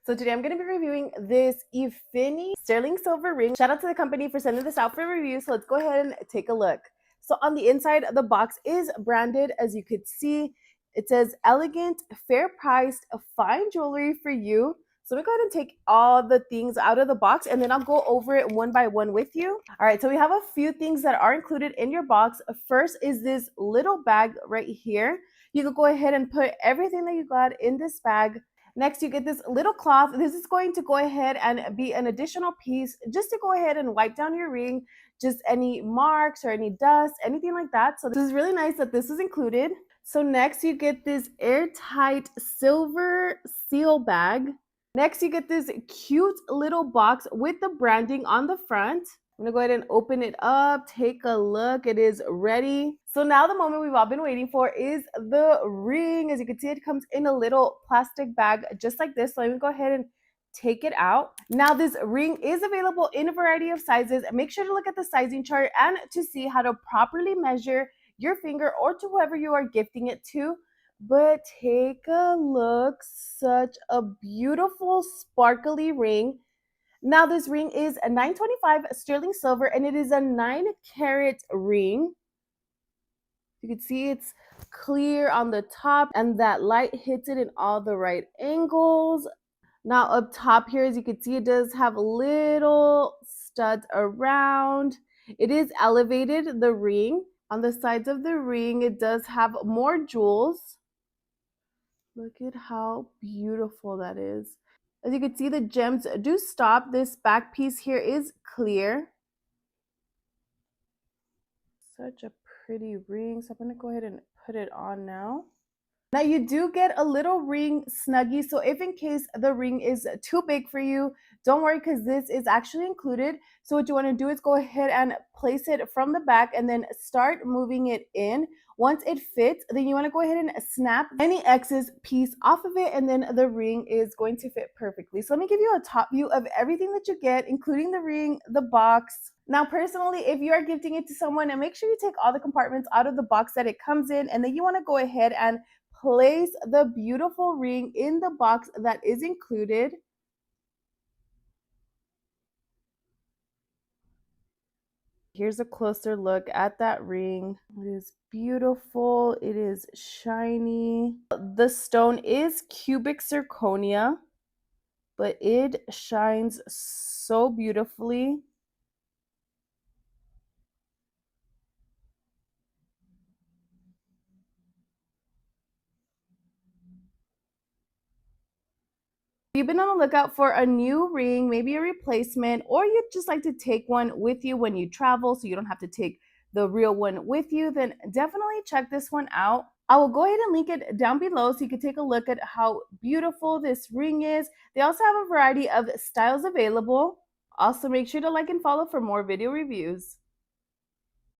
So today I'm going to be reviewing this Epiphany sterling silver ring. Shout out to the company for sending this out for review. So let's go ahead and take a look. So on the inside, the box is branded, as you could see. It says elegant, fair priced, fine jewelry for you. So let me go ahead and take all the things out of the box and then I'll go over it one by one with you. All right, so we have a few things that are included in your box. First is this little bag right here. You can go ahead and put everything that you got in this bag. Next, you get this little cloth. This is going to go ahead and be an additional piece just to go ahead and wipe down your ring, just any marks or any dust, anything like that. So this is really nice that this is included. So next, you get this airtight silver seal bag. Next, you get this cute little box with the branding on the front. I'm gonna go ahead and open it up, take a look. It is ready. So now the moment we've all been waiting for is the ring. As you can see, it comes in a little plastic bag just like this. So let me go ahead and take it out. Now this ring is available in a variety of sizes. Make sure to look at the sizing chart and to see how to properly measure your finger or to whoever you are gifting it to. But take a look, such a beautiful sparkly ring. Now this ring is a 925 sterling silver and it is a 9-carat ring. You can see it's clear on the top and that light hits it in all the right angles. Now up top here, as you can see, it does have little studs around. It is elevated, the ring. On the sides of the ring, it does have more jewels. Look at how beautiful that is. As you can see, the gems do stop. This back piece here is clear. Such a pretty ring. So I'm going to go ahead and put it on now. Now you do get a little ring snuggy. So if in case the ring is too big for you, don't worry because this is actually included. So what you want to do is go ahead and place it from the back and then start moving it in. Once it fits, then you want to go ahead and snap any excess piece off of it and then the ring is going to fit perfectly. So let me give you a top view of everything that you get, including the ring, the box. Now personally, if you are gifting it to someone, and make sure you take all the compartments out of the box that it comes in, and then you want to go ahead and place the beautiful ring in the box that is included. Here's a closer look at that ring. It is beautiful. It is shiny. The stone is cubic zirconia, but it shines so beautifully. If you've been on the lookout for a new ring, maybe a replacement, or you'd just like to take one with you when you travel so you don't have to take the real one with you, then definitely check this one out. I will go ahead and link it down below so you can take a look at how beautiful this ring is. They also have a variety of styles available. Also, make sure to like and follow for more video reviews.